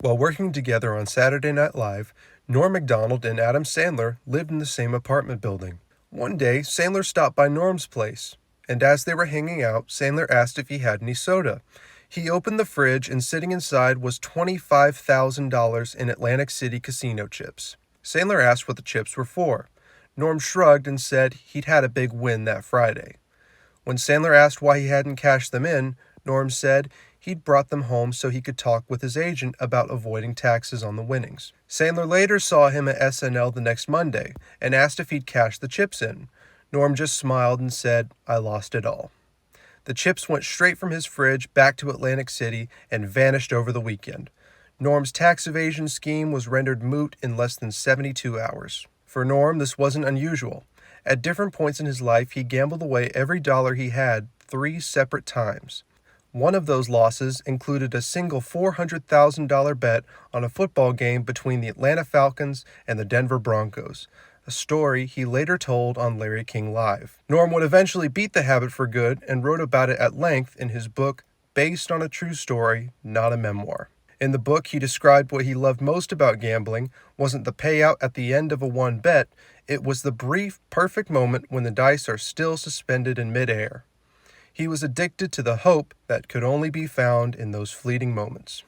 While working together on Saturday Night Live, Norm Macdonald and Adam Sandler lived in the same apartment building. One day, Sandler stopped by Norm's place, and as they were hanging out, Sandler asked if he had any soda. He opened the fridge, and sitting inside was $25,000 in Atlantic City casino chips. Sandler asked what the chips were for. Norm shrugged and said he'd had a big win that Friday. When Sandler asked why he hadn't cashed them in, Norm said he'd brought them home so he could talk with his agent about avoiding taxes on the winnings. Sandler later saw him at SNL the next Monday and asked if he'd cashed the chips in. Norm just smiled and said, "I lost it all." The chips went straight from his fridge back to Atlantic City and vanished over the weekend. Norm's tax evasion scheme was rendered moot in less than 72 hours. For Norm, this wasn't unusual. At different points in his life, he gambled away every dollar he had 3 separate times. One of those losses included a single $400,000 bet on a football game between the Atlanta Falcons and the Denver Broncos, a story he later told on Larry King Live. Norm would eventually beat the habit for good and wrote about it at length in his book, Based on a True Story, Not a Memoir. In the book, he described what he loved most about gambling wasn't the payout at the end of a won bet, it was the brief, perfect moment when the dice are still suspended in midair. He was addicted to the hope that could only be found in those fleeting moments.